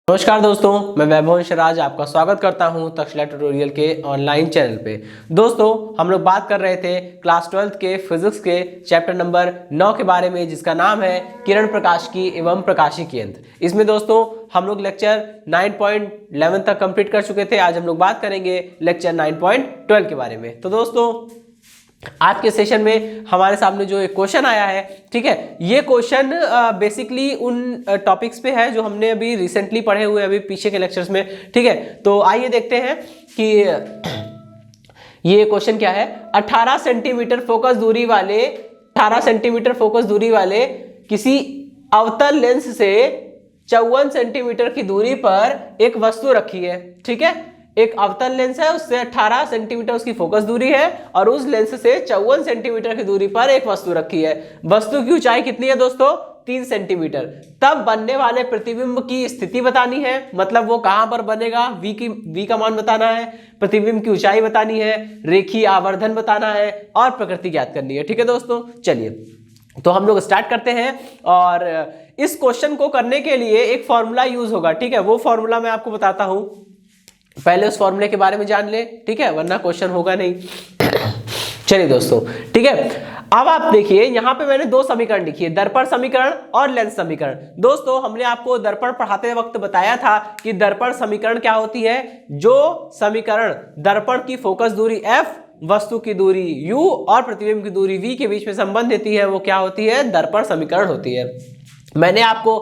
नमस्कार दोस्तों, मैं वैभव शराज आपका स्वागत करता हूं तक्षशिला ट्यूटोरियल के ऑनलाइन चैनल पे। दोस्तों, हम लोग बात कर रहे थे क्लास 12th के फिजिक्स के चैप्टर नंबर 9 के बारे में, जिसका नाम है किरण प्रकाशिकी एवं प्रकाशिकी यंत्र। इसमें दोस्तों हम लोग लेक्चर 9.11 तक कंप्लीट कर चुके थे। आज हम लोग बात करेंगे लेक्चर 9.12 के बारे में। तो दोस्तों, आज के सेशन में हमारे सामने जो एक क्वेश्चन आया है, ठीक है, ये क्वेश्चन बेसिकली उन टॉपिक्स पे है जो हमने अभी रिसेंटली पढ़े हुए अभी पीछे के लेक्चर्स में, ठीक है। तो आइए देखते हैं कि ये क्वेश्चन क्या है। 18 सेंटीमीटर फोकस दूरी वाले किसी अवतल लेंस से 54 सेंटीमीटर की दूरी पर एक वस्तु रखी है, ठीक है। एक अवतल लेंस है, उससे 18 सेंटीमीटर उसकी फोकस दूरी है और उस लेंस से 54 सेंटीमीटर की दूरी पर एक वस्तु रखी है। वस्तु की ऊंचाई कितनी है दोस्तों? 3 सेंटीमीटर। तब बनने वाले प्रतिबिंब की स्थिति बतानी है, मतलब वो कहां पर बनेगा, v का मान बताना है, प्रतिबिंब की ऊंचाई बतानी है, रेखीय आवर्धन बताना है और प्रकृति ज्ञात करनी है, ठीक है दोस्तों। चलिए तो हम लोग स्टार्ट करते हैं और इस क्वेश्चन को करने के लिए एक फॉर्मूला यूज होगा, ठीक है। वो फॉर्मूला मैं आपको बताता हूं, पहले उस फॉर्मूले के बारे में जान ले, ठीक है, वरना क्वेश्चन होगा नहीं। चलिए दोस्तों, ठीक है। अब आप देखिए, यहां पे मैंने दो समीकरण लिखी है, दर्पण समीकरण और लेंस समीकरण। दोस्तों, हमने आपको दर्पण पढ़ाते वक्त बताया था कि दर्पण समीकरण क्या होती है। जो समीकरण दर्पण की फोकस दूरी f, वस्तु की दूरी u और प्रतिबिंब की दूरी v के बीच में संबंध देती है, वो क्या होती है? दर्पण समीकरण होती है। मैंने आपको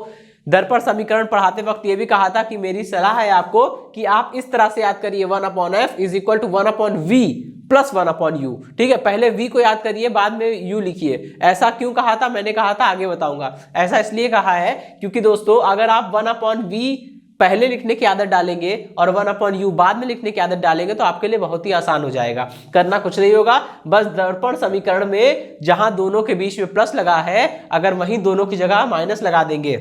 दर्पण समीकरण पढ़ाते वक्त ये भी कहा था कि मेरी सलाह है आपको कि आप इस तरह से याद करिए, 1/f is equal to 1/v plus 1/u, ठीक है। पहले v को याद करिए, बाद में u लिखिए। ऐसा क्यों कहा था? मैंने कहा था, आगे बताऊंगा। ऐसा इसलिए कहा है क्योंकि दोस्तों, अगर आप 1/v पहले लिखने की आदत डालेंगे और 1/u बाद में लिखने की आदत डालेंगे तो आपके लिए बहुत ही आसान हो जाएगा। करना कुछ नहीं होगा, बस दर्पण समीकरण में जहां दोनों के बीच में प्लस लगा है, अगर वहीं दोनों की जगह माइनस लगा देंगे,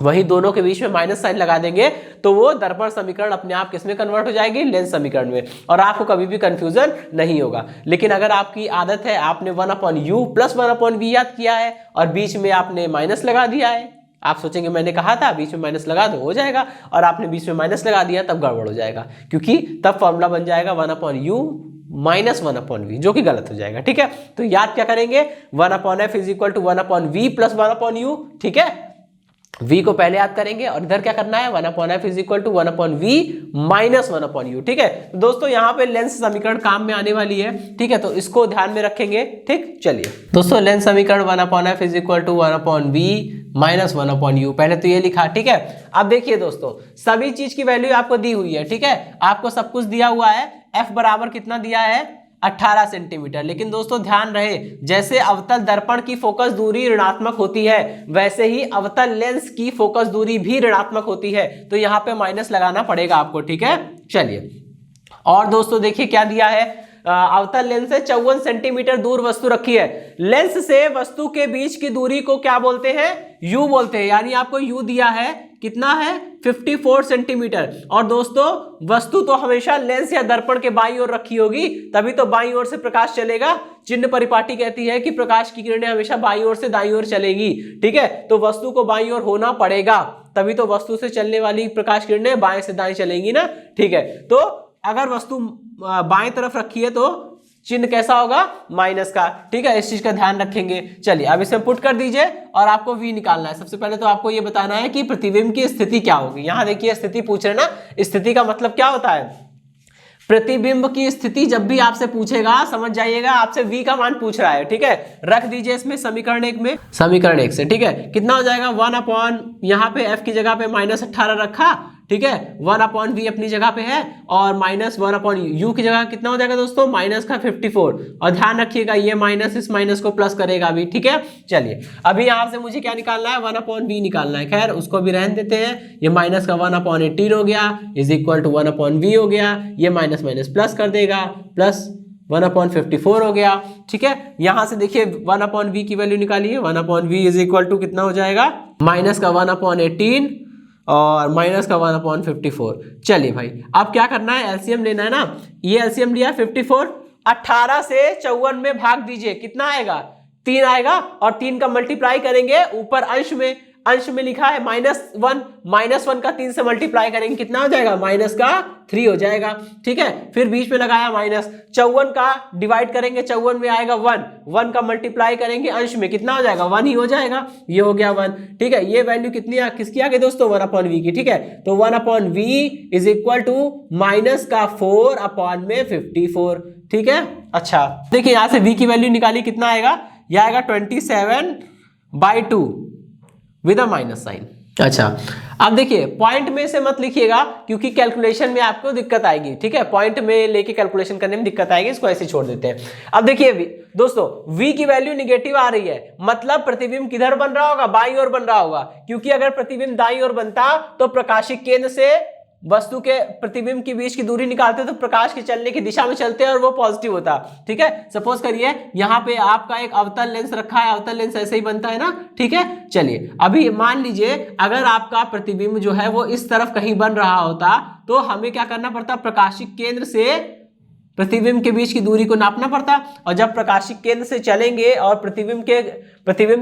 वही दोनों के बीच में माइनस साइन लगा देंगे, तो वो दर्पण समीकरण अपने आप किसमें कन्वर्ट हो जाएगी? लेंस समीकरण में, और आपको कभी भी कंफ्यूजन नहीं होगा। लेकिन अगर आपकी आदत है, आपने 1/u प्लस 1/v याद किया है और बीच में आपने माइनस लगा दिया है, आप सोचेंगे मैंने कहा था बीच में माइनस लगा दो, हो जाएगा, और आपने बीच में माइनस लगा दिया, तब गड़बड़ हो जाएगा, क्योंकि तब फॉर्मूला बन जाएगा 1/u माइनस 1/v, जो कि गलत हो जाएगा, ठीक है। तो याद क्या करेंगे? 1/f is equal to 1/v plus 1/u, ठीक है। v को पहले याद करेंगे और इधर क्या करना है? 1/f is equal to 1/v minus 1/u, ठीक है। तो दोस्तों, यहाँ पे लेंस समीकरण काम में आने वाली है, ठीक है, तो इसको ध्यान में रखेंगे, ठीक। चलिए दोस्तों, लेंस समीकरण 1/f is equal to 1/v minus 1/u, पहले तो ये लिखा, ठीक है। अब देखिए दोस्तों, सभी चीज की वैल्यू आपको दी हुई है, ठीक है, आपको सब कुछ दिया हुआ है। f बराबर कितना दिया है? 18 सेंटीमीटर। लेकिन दोस्तों ध्यान रहे, जैसे अवतल दर्पण की फोकस दूरी ऋणात्मक होती है, वैसे ही अवतल लेंस की फोकस दूरी भी ऋणात्मक होती है, तो यहां पे माइनस लगाना पड़ेगा आपको, ठीक है। चलिए, और दोस्तों देखिए क्या दिया है, अवतल लेंस से 54 सेंटीमीटर दूर वस्तु रखी है। लेंस से वस्तु के बीच की दूरी को क्या बोलते हैं? u बोलते हैं, यानी आपको u दिया है, कितना है? 54 सेंटीमीटर। और दोस्तों, वस्तु तो हमेशा लेंस या दर्पण के बाईं ओर रखी होगी, तभी तो बाईं ओर से प्रकाश चलेगा। चिन्ह परिपाटी कहती है कि प्रकाश की किरणें हमेशा बाईं ओर से दाईं ओर चलेगी, ठीक है। तो वस्तु को बाईं ओर होना पड़ेगा, तभी तो वस्तु से चलने वाली प्रकाश किरणें बाएं से दाएं चलेंगी ना, ठीक है। तो अगर वस्तु बाएं तरफ रखी है तो चिन्ह कैसा होगा? माइनस का, ठीक है। इस चीज का ध्यान रखेंगे। चलिए, अब इसे पुट कर दीजिए और आपको v निकालना है। सबसे पहले तो आपको ये बताना है कि प्रतिबिंब की स्थिति क्या होगी। यहां देखिए, स्थिति पूछ रहे ना, स्थिति का मतलब क्या होता है? प्रतिबिंब की स्थिति जब भी आपसे पूछेगा, समझ जाइएगा आपसे v का मान पूछ रहा है, ठीक है। रख दीजिए इसमें समीकरण 1 में, समीकरण 1 से, ठीक है। कितना हो जाएगा? 1/, यहाँ पे f की जगह पे -18 रखा, ठीक है, 1/v अपनी जगह पे है, और माइनस 1/u की जगह कितना हो जाएगा दोस्तों? माइनस का 54। और ध्यान रखिएगा, ये माइनस इस माइनस को प्लस करेगा अभी, ठीक है। चलिए, अभी यहां से मुझे क्या निकालना है? 1/v निकालना है। खैर, उसको भी रहने देते हैं। ये माइनस का 1/18 हो गया, इज इक्वल टू 1/v हो गया, ये माइनस माइनस प्लस कर देगा, प्लस 1/54 हो गया, ठीक है। यहां से देखिए 1/v की वैल्यू निकालिए, 1/v इज इक्वल टू कितना हो जाएगा? माइनस का 1/18 और माइनस का 1/54। चलिए भाई, अब क्या करना है? एलसीएम लेना है ना। ये एलसीएम लिया 54, 18 से 54 में भाग दीजिए, कितना आएगा? 3 आएगा, और 3 का मल्टीप्लाई करेंगे ऊपर अंश में, अंश में लिखा है -1, -1 का 3 से मल्टीप्लाई करेंगे कितना हो जाएगा, -3 हो जाएगा। ठीक है, फिर बीच में लगाया माइनस, 54 का डिवाइड करेंगे 54 में आएगा 1 का मल्टीप्लाई करेंगे अंश में कितना हो जाएगा, 1 ही हो जाएगा, ये हो गया 1। ठीक है, ये वैल्यू कितनी किसकी आ गई दोस्तों, 1/v की। ठीक है, तो 1/v इज इक्वल टू -4/54। ठीक है, अच्छा देखिए यहां से v की वैल्यू निकाली, कितना आएगा, यह आएगा 27/2 विद अ माइनस साइन। अच्छा अब देखिए पॉइंट में से मत लिखिएगा क्योंकि कैलकुलेशन में आपको दिक्कत आएगी। ठीक है, पॉइंट में लेके कैलकुलेशन करने में दिक्कत आएगी, इसको ऐसे छोड़ देते हैं। अब देखिए दोस्तों v की वैल्यू निगेटिव आ रही है, मतलब प्रतिबिंब किधर बन रहा होगा, बाईं ओर बन रहा होगा, क्योंकि अगर प्रतिबिंब दाईं ओर बनता तो प्रकाशिक केंद्र से वस्तु के प्रतिबिंब के बीच की दूरी निकालते तो प्रकाश के चलने की दिशा में चलते और वो पॉजिटिव होता। ठीक है, सपोज करिए यहाँ पे आपका एक अवतल लेंस रखा है, अवतल लेंस ऐसे ही बनता है ना। ठीक है, चलिए अभी मान लीजिए अगर आपका प्रतिबिंब जो है वो इस तरफ कहीं बन रहा होता तो हमें क्या करना पड़ता, प्रकाशिक केंद्र से प्रतिबिंब के बीच की दूरी को नापना पड़ता, और जब प्रकाशिक केंद्र से चलेंगे और प्रतिबिंब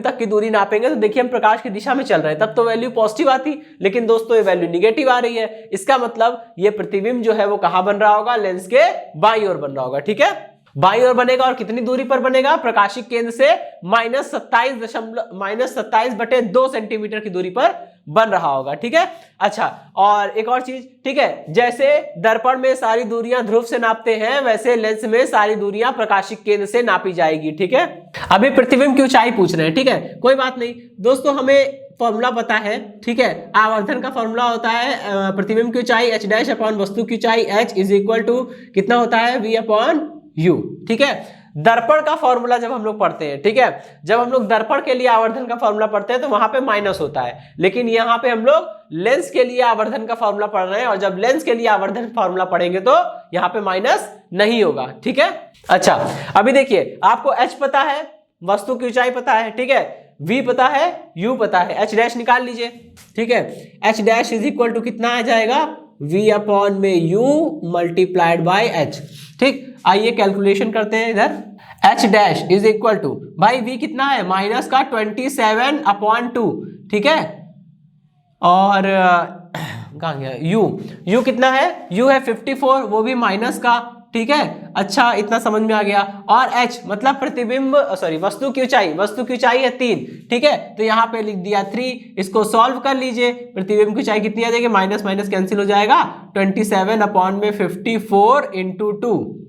तक की दूरी नापेंगे तो देखिए हम प्रकाश की दिशा में चल रहे हैं, तब तो वैल्यू पॉजिटिव आती, लेकिन दोस्तों ये वैल्यू निगेटिव आ रही है। इसका मतलब ये प्रतिबिंब जो है वो कहां बन रहा होगा, लेंस के बाईं ओर बन रहा होगा। ठीक है, बाईं ओर बनेगा और कितनी दूरी पर बनेगा, प्रकाशिक केंद्र से -27/2 सेंटीमीटर की दूरी पर बन रहा होगा। ठीक है, अच्छा और एक और चीज, ठीक है, जैसे दर्पण में सारी दूरियां ध्रुव से नापते हैं वैसे लेंस में सारी दूरियां प्रकाशिक केंद्र से नापी जाएगी। ठीक है, अभी प्रतिबिंब की ऊंचाई पूछ रहे हैं। ठीक है, कोई बात नहीं दोस्तों, हमें फॉर्मूला पता है। ठीक है, आवर्धन का फॉर्मूला होता है प्रतिबिंब की ऊंचाई h' अपॉन वस्तु की ऊंचाई h इज इक्वल टू कितना होता है, v/u। ठीक है, दर्पण का फॉर्मूला जब हम लोग पढ़ते हैं, ठीक है, जब हम लोग दर्पण के लिए आवर्धन का फॉर्मूला पढ़ते हैं तो वहां पे माइनस होता है, लेकिन यहाँ पे हम लोग लेंस के लिए आवर्धन का फॉर्मूला पढ़ रहे हैं और जब लेंस के लिए आवर्धन फॉर्मूला पढ़ेंगे तो यहाँ पे माइनस नहीं होगा। ठीक है, अच्छा अभी देखिए आपको h पता है, वस्तु की ऊंचाई पता है, ठीक है, v पता है, u पता है, h' निकाल लीजिए। ठीक है, h' इज इक्वल टू कितना आ जाएगा, v/u मल्टीप्लाइड बाय h। ठीक, आइए कैलकुलेशन करते हैं इधर। h' इज इक्वल टू, भाई v कितना है, माइनस का 27/2। ठीक है, और कहाँ गया u कितना है, u है 54, वो भी माइनस का। ठीक है, अच्छा इतना समझ में आ गया। और h मतलब प्रतिबिंब वस्तु की ऊंचाई है 3। ठीक है, तो यहाँ पे लिख दिया 3, इसको सॉल्व कर लीजिए, प्रतिबिंब की ऊंचाई कितनी आ जाएगी, माइनस माइनस कैंसिल हो जाएगा, 27/54 इंटू 2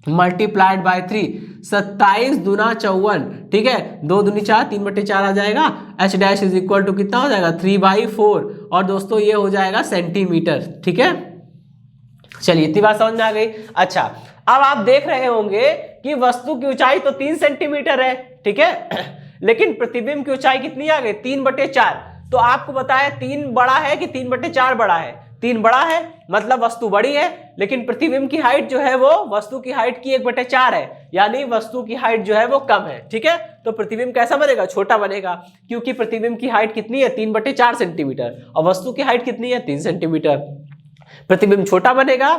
मल्टीप्लाइड बाय 3, 27 दूना 54। ठीक है, 2 दूनी 4, 3/4 आ जाएगा। h' इज इक्वल टू कितना हो जाएगा, 3/4, और दोस्तों ये हो जाएगा सेंटीमीटर। ठीक है, चलिए इतनी बात समझ में आ गई। अच्छा अब आप देख रहे होंगे कि वस्तु की ऊंचाई तो 3 सेंटीमीटर है। ठीक है, लेकिन प्रतिबिंब की ऊंचाई कितनी आ गई, 3/4। तो आपको बताया 3 बड़ा है कि 3/4 बड़ा है, 3 बड़ा है मतलब वस्तु बड़ी है, लेकिन प्रतिबिंब की हाइट जो है वो वस्तु की हाइट की 1/4 है, यानी वस्तु की हाइट जो है वो कम है। ठीक है, तो प्रतिबिंब कैसा बनेगा, छोटा बनेगा, क्योंकि प्रतिबिंब की हाइट कितनी है, 3/4 सेंटीमीटर, और वस्तु की हाइट कितनी है, 3 सेंटीमीटर, प्रतिबिंब छोटा बनेगा।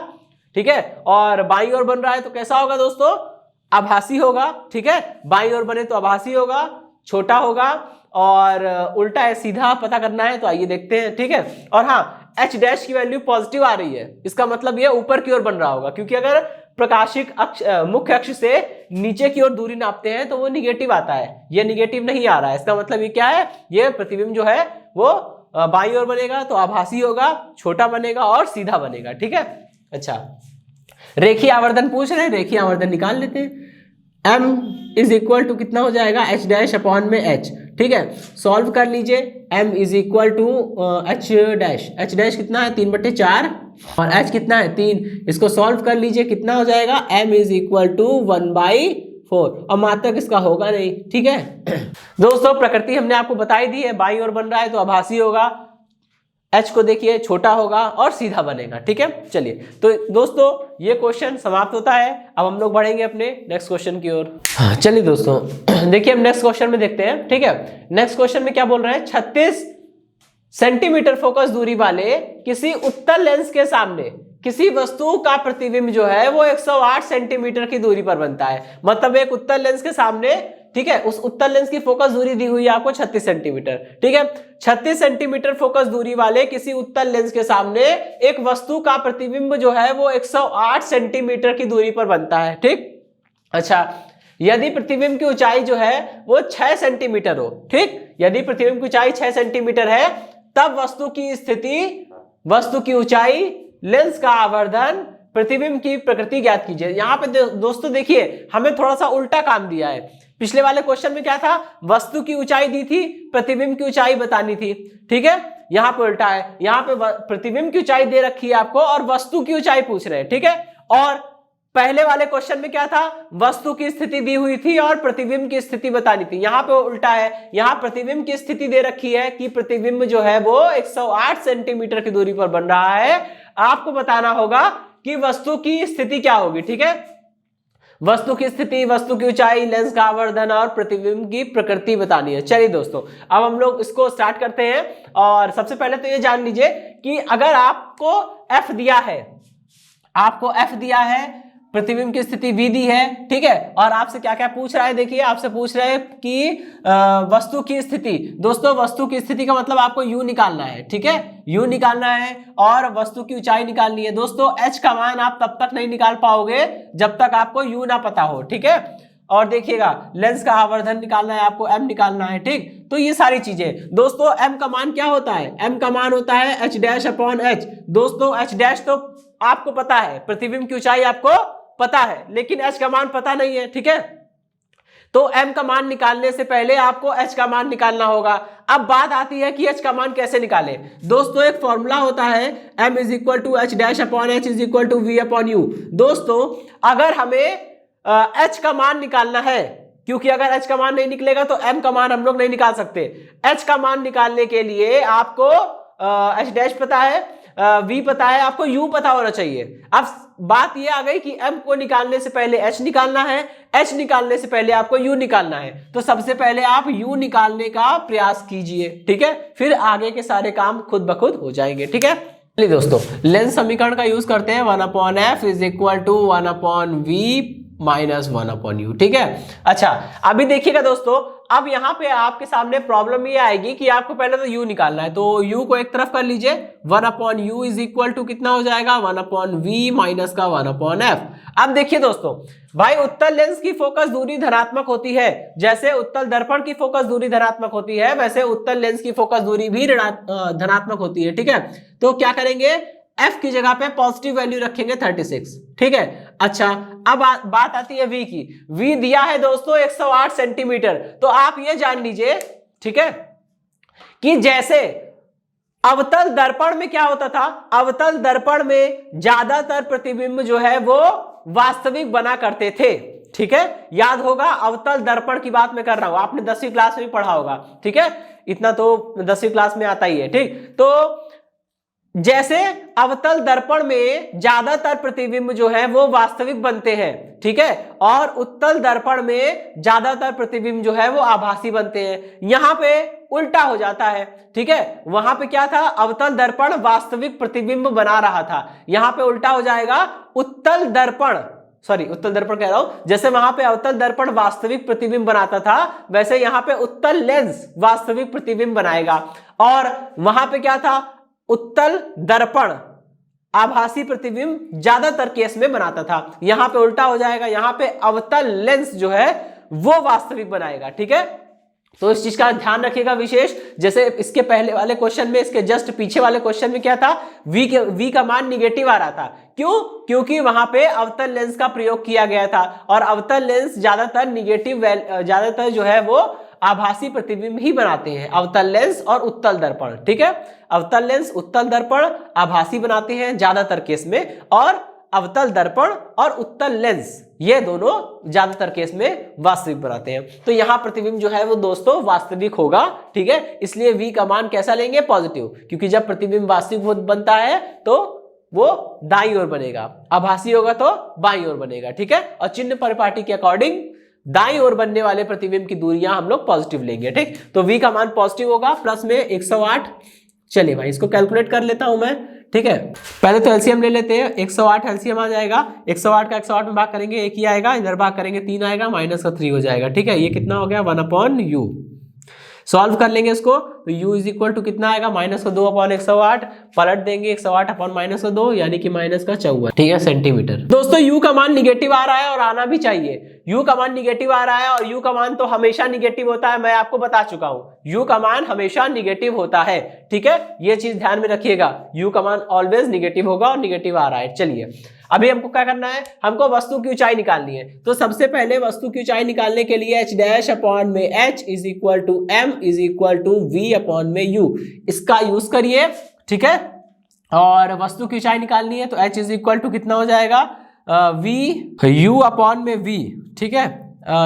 ठीक है, और बाईं ओर बन रहा है तो कैसा होगा दोस्तों, आभासी होगा। ठीक है, बाईं ओर बने तो आभासी होगा, छोटा होगा, और उल्टा है सीधा पता करना है तो आइए देखते हैं। ठीक है, और हाँ h' की वैल्यू पॉजिटिव आ रही है, इसका मतलब ये ऊपर की ओर बन रहा होगा, क्योंकि अगर प्रकाशिक अक्ष मुख्य अक्ष से नीचे की ओर दूरी नापते हैं तो वो निगेटिव आता है, ये निगेटिव नहीं आ रहा है। इसका मतलब ये क्या है, ये प्रतिबिंब जो है वो बाईं ओर बनेगा तो आभासी होगा, छोटा बनेगा और सीधा बनेगा। ठीक है, अच्छा रेखीय आवर्धन पूछ रहे हैं, रेखीय आवर्धन निकाल लेते हैं। m इज इक्वल टू कितना हो जाएगा, h' अपॉन में h। ठीक है, सॉल्व कर लीजिए, m is equal to h' कितना है, 3/4, और h कितना है, 3, इसको सॉल्व कर लीजिए, कितना हो जाएगा, m इज इक्वल टू 1/4, और मात्रक इसका होगा नहीं। ठीक है दोस्तों, प्रकृति हमने आपको बताई दी है, बाईं ओर बन रहा है तो आभासी होगा, h को देखिए छोटा होगा और सीधा बनेगा। ठीक है, चलिए तो दोस्तों ये क्वेश्चन समाप्त होता है। अब हम लोग बढ़ेंगे अपने नेक्स्ट क्वेश्चन की ओर। हाँ चलिए दोस्तों देखिए हम नेक्स्ट क्वेश्चन में देखते हैं। ठीक है, नेक्स्ट क्वेश्चन में क्या बोल रहे हैं, 36 सेंटीमीटर फोकस दूरी वाले किसी उत्तल लेंस के सामने किसी वस्तु का प्रतिबिंब जो है वो 108 सेंटीमीटर की दूरी पर बनता है। मतलब एक उत्तल लेंस के सामने ठीक है, उस उत्तल लेंस की फोकस दूरी दी हुई है आपको 36 सेंटीमीटर। ठीक है, 36 सेंटीमीटर फोकस दूरी वाले किसी उत्तल लेंस के सामने एक वस्तु का प्रतिबिंब जो है वो 108 सेंटीमीटर की दूरी पर बनता है। ठीक, अच्छा, यदि प्रतिबिंब की ऊंचाई जो है वो 6 सेंटीमीटर हो, ठीक, यदि प्रतिबिंब की ऊंचाई 6 सेंटीमीटर है, तब वस्तु की स्थिति, वस्तु की ऊंचाई, लेंस का आवर्धन, प्रतिबिंब की प्रकृति ज्ञात कीजिए। यहां पे दोस्तों देखिए हमें थोड़ा सा उल्टा काम दिया है। पिछले वाले क्वेश्चन में क्या था, वस्तु की ऊंचाई दी थी, प्रतिबिंब की ऊंचाई बतानी थी। ठीक है, यहां पे उल्टा है, यहां पे प्रतिबिंब की ऊंचाई दे रखी है आपको और वस्तु की ऊंचाई पूछ रहे हैं। ठीक है, और पहले वाले क्वेश्चन में क्या था, वस्तु की स्थिति दी हुई थी और प्रतिबिंब की स्थिति बतानी थी। यहां पे उल्टा है, यहां प्रतिबिंब की स्थिति दे रखी है कि प्रतिबिंब जो है वो 108 सेंटीमीटर की दूरी पर बन रहा है। आपको बताना होगा कि वस्तु की स्थिति क्या होगी। ठीक है, वस्तु की स्थिति, वस्तु की ऊंचाई, लेंस का आवर्धन और प्रतिबिंब की प्रकृति बतानी है। चलिए दोस्तों, अब हम लोग इसको स्टार्ट करते हैं। और सबसे पहले तो ये जान लीजिए कि अगर आपको एफ दिया है, आपको एफ दिया है, प्रतिबिंब की स्थिति V दी है, ठीक है, और आपसे क्या क्या पूछ रहा है, देखिए आपसे पूछ रहे हैं कि वस्तु की स्थिति। दोस्तों वस्तु की स्थिति का मतलब आपको U निकालना है। ठीक है, U निकालना है और वस्तु की ऊंचाई निकालनी है। दोस्तों H का मान आप तब तक नहीं निकाल पाओगे जब तक आपको U ना पता हो। ठीक है, और देखिएगा लेंस का आवर्धन निकालना है आपको, M निकालना है। ठीक, तो ये सारी चीजें। दोस्तों M का मान क्या होता है, M का मान होता है H डैश अपॉन H। दोस्तों H डैश तो आपको पता है, प्रतिबिंब की ऊंचाई आपको पता है, लेकिन H का मान पता नहीं है। ठीक है, तो M का मान निकालने से पहले आपको H का मान निकालना होगा। अब बात आती है कि H का मान कैसे निकालें। दोस्तों एक फॉर्मूला होता है M is equal to H dash upon H is equal to V upon U। दोस्तों अगर हमें H का मान निकालना है, क्योंकि अगर H का मान नहीं निकलेगा तो M का मान हम लोग नहीं निकाल सकते। H का मान निकालने के लिए आपको H डैश पता है, V पता है, आपको U पता होना चाहिए। अब बात ये आ गई कि M को निकालने से पहले H निकालना है, H निकालने से पहले आपको U निकालना है। तो सबसे पहले आप U निकालने का प्रयास कीजिए। ठीक है, फिर आगे के सारे काम खुद ब खुद हो जाएंगे। ठीक है, चलिए दोस्तों लेंस समीकरण का यूज करते हैं। 1/f is equal to 1/v minus 1/u। ठीक है, अच्छा अभी देखिएगा दोस्तों, अब यहाँ पे आपके सामने प्रॉब्लम ये आएगी कि आपको पहले तो u निकालना है, तो u को एक तरफ कर लीजिए। 1/u इज इक्वल टू कितना हो जाएगा, 1/v माइनस का 1/f। अब देखिए दोस्तों, भाई उत्तल लेंस की फोकस दूरी धनात्मक होती है। जैसे उत्तल दर्पण की फोकस दूरी धनात्मक होती है, वैसे उत्तल लेंस की फोकस दूरी भी धनात्मक होती है। ठीक है, तो क्या करेंगे, f की जगह पे पॉजिटिव वैल्यू रखेंगे 36। ठीक है, अच्छा अब बात आती है v की। v दिया है दोस्तों 108 सेंटीमीटर। तो आप ये जान लीजिए, ठीक है, कि जैसे अवतल दर्पण में क्या होता था, अवतल दर्पण में ज्यादातर प्रतिबिंब जो है वो वास्तविक बना करते थे। ठीक है, याद होगा अवतल दर्पण की बात मैं कर रहा हूं, आपने 10वीं क्लास में भी पढ़ा होगा। ठीक है, इतना तो 10वीं क्लास में आता ही है। ठीक, तो जैसे अवतल दर्पण में ज्यादातर प्रतिबिंब जो है वो वास्तविक बनते हैं। ठीक है, और उत्तल दर्पण में ज्यादातर प्रतिबिंब जो है वो आभासी बनते हैं। यहां पे उल्टा हो जाता है। ठीक है, वहां पे क्या था, अवतल दर्पण वास्तविक प्रतिबिंब बना रहा था, यहां पे उल्टा हो जाएगा, उत्तल दर्पण कह रहा हूं, जैसे वहां पे अवतल दर्पण वास्तविक प्रतिबिंब बनाता था, वैसे यहां पे उत्तल लेंस वास्तविक प्रतिबिंब बनाएगा। और वहां पे क्या था, उत्तल दर्पण आभासी प्रतिबिंब ज्यादातर केस में बनाता था, यहां पे उल्टा हो जाएगा, यहां पे अवतल लेंस जो है वो वास्तविक बनाएगा। ठीक है, तो इस चीज का ध्यान रखिएगा विशेष। जैसे इसके पहले वाले क्वेश्चन में, इसके जस्ट पीछे वाले क्वेश्चन में क्या था, v का मान निगेटिव आ रहा था। क्यों, क्योंकि वहां पे अवतल लेंस का प्रयोग किया गया था, और अवतल लेंस ज्यादातर जो है वो आभासी प्रतिबिंब ही बनाते हैं, अवतल लेंस और उत्तल दर्पण। ठीक है, अवतल लेंस उत्तल दर्पण आभासी बनाते हैं ज्यादातर केस में, और अवतल दर्पण और उत्तल लेंस ये दोनों ज्यादातर केस में वास्तविक बनाते हैं। तो यहां प्रतिबिंब जो है वो दोस्तों वास्तविक होगा। ठीक है, इसलिए v का मान कैसा लेंगे, पॉजिटिव, क्योंकि जब प्रतिबिंब वास्तविक बनता है तो वो दाईं ओर बनेगा, आभासी होगा तो बाईं ओर बनेगा। ठीक है, और चिन्ह परिपाटी के अकॉर्डिंग दाईं ओर बनने वाले प्रतिबिंब की दूरियां हम लोग पॉजिटिव लेंगे। ठीक, तो v का मान पॉजिटिव होगा, प्लस में 108। चलिए भाई इसको कैलकुलेट कर लेता हूं मैं। ठीक है, पहले तो एलसीएम ले लेते हैं। 108 एलसीएम आ जाएगा, 108 का 108 में भाग करेंगे 1 ही आएगा, इधर भाग करेंगे 3 आएगा, माइनस का 3 हो जाएगा। ठीक है, ये कितना हो गया 1/u। सॉल्व कर लेंगे इसको तो u इज इक्वल टू कितना आएगा माइनस का 2/108, पलट देंगे 108 अपॉन माइनस का 2 यानी कि माइनस का 54, ठीक है, सेंटीमीटर। दोस्तों u का मान निगेटिव आ रहा है और आना भी चाहिए। u का मान निगेटिव आ रहा है और u का मान तो हमेशा निगेटिव होता है, मैं आपको बता चुका हूं u का मान हमेशा निगेटिव होता है। ठीक है, ये चीज ध्यान में रखिएगा, u का मान ऑलवेज निगेटिव होगा और निगेटिव आ रहा है। चलिए अभी हमको क्या करना है, हमको वस्तु की ऊंचाई निकालनी है। तो सबसे पहले वस्तु की ऊंचाई निकालने के लिए h डैश अपॉन में h is equal to m is equal to v upon में u, इसका यूज करिए। ठीक है, और वस्तु की ऊंचाई निकालनी है तो h इज इक्वल टू कितना हो जाएगा v u अपॉन में v। ठीक है,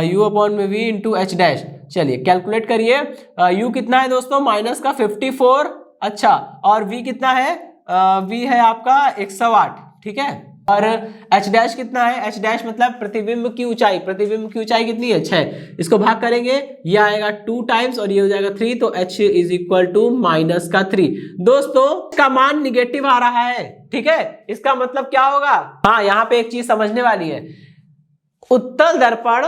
u अपॉन में v इंटू h डैश। चलिए कैलकुलेट करिए, u कितना है दोस्तों माइनस का 54, अच्छा, और v कितना है, v है आपका 108। ठीक है, और h डैश कितना है, h डैश मतलब प्रतिबिंब की ऊंचाई, प्रतिबिंब की ऊंचाई कितनी है 6, इसको भाग करेंगे ये आएगा 2 टाइम्स और ये हो जाएगा 3, तो h is equal to minus का 3। दोस्तों इसका मान निगेटिव आ रहा है। ठीक है, इसका मतलब क्या होगा, हाँ यहाँ पे एक चीज समझने वाली है, उत्तल दर्पण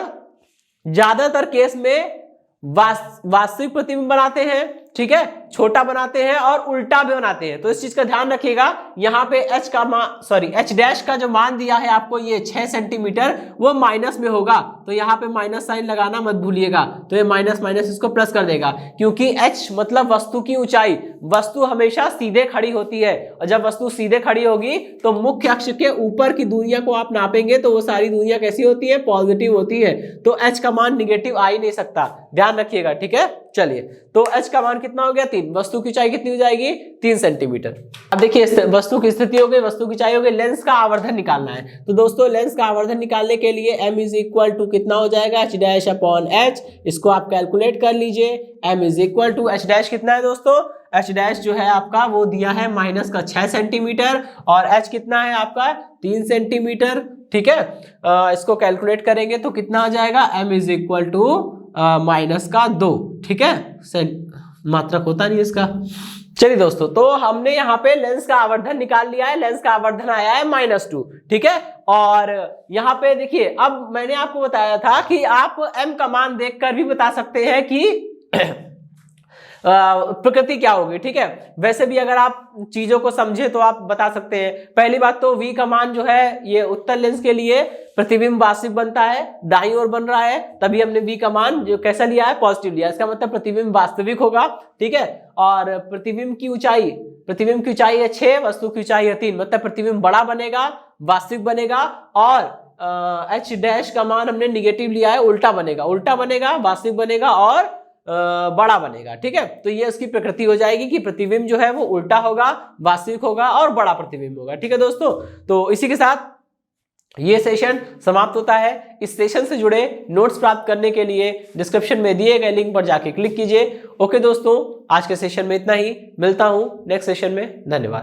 ज्यादातर केस में वास्तविक प्रतिबिंब बनाते हैं, ठीक है, छोटा बनाते हैं और उल्टा भी बनाते हैं। तो इस चीज का ध्यान रखिएगा। यहाँ पे h का मान, सॉरी h डैश का जो मान दिया है आपको ये 6 सेंटीमीटर, वो माइनस में होगा, तो यहाँ पे माइनस साइन लगाना मत भूलिएगा। तो ये माइनस माइनस इसको प्लस कर देगा, क्योंकि h मतलब वस्तु की ऊंचाई, वस्तु हमेशा सीधे खड़ी होती है, और जब वस्तु सीधे खड़ी होगी तो मुख्य अक्ष के ऊपर की दूरियां को आप नापेंगे तो वो सारी दूरियां कैसी होती है, पॉजिटिव होती है। तो h का मान निगेटिव आ ही नहीं सकता, ध्यान रखिएगा। ठीक है, चलिए तो h का मान कितना हो गया 3, वस्तु की ऊंचाई कितनी हो जाएगी 3 सेंटीमीटर। अब देखिए वस्तु की स्थिति हो गई, वस्तु की ऊंचाई हो गई, लेंस का आवर्धन निकालना है। तो दोस्तों लेंस का आवर्धन निकालने के लिए m इज इक्वल टू कितना हो जाएगा h डैश अपॉन h, इसको आप कैलकुलेट कर लीजिए। m is equal to h dash कितना है दोस्तों, h डैश जो है आपका वो दिया है माइनस का 6 सेंटीमीटर और h कितना है आपका 3 सेंटीमीटर। ठीक है, इसको कैलकुलेट करेंगे तो कितना आ जाएगा, m is equal to minus का 2। ठीक है, मात्रक होता नहीं इसका। चलिए दोस्तों, तो हमने यहाँ पे लेंस का आवर्धन निकाल लिया है, लेंस का आवर्धन आया है -2। ठीक है, और यहाँ पे देखिए, अब मैंने आपको बताया था कि आप m का मान देखकर भी बता सकते हैं कि प्रकृति क्या होगी। ठीक है, वैसे भी अगर आप चीजों को समझे तो आप बता सकते हैं। पहली बात तो v का मान जो है ये उत्तल लेंस के लिए प्रतिबिंब वास्तविक बनता है, दाईं ओर बन रहा है, तभी हमने v का मान जो कैसा लिया है, पॉजिटिव लिया, इसका मतलब प्रतिबिंब वास्तविक होगा। ठीक है, और प्रतिबिंब की ऊंचाई है 6, वस्तु की ऊंचाई है 3, मतलब प्रतिबिंब बड़ा बनेगा, वास्तविक बनेगा। और h डैश का मान हमने निगेटिव लिया है, उल्टा बनेगा, वास्तविक बनेगा और बड़ा बनेगा। ठीक है, तो ये इसकी प्रकृति हो जाएगी कि प्रतिबिंब जो है वो उल्टा होगा, वास्तविक होगा और बड़ा प्रतिबिंब होगा। ठीक है दोस्तों, तो इसी के साथ ये सेशन समाप्त होता है। इस सेशन से जुड़े नोट्स प्राप्त करने के लिए डिस्क्रिप्शन में दिए गए लिंक पर जाके क्लिक कीजिए। ओके दोस्तों, आज के सेशन में इतना ही, मिलता हूं नेक्स्ट सेशन में, धन्यवाद।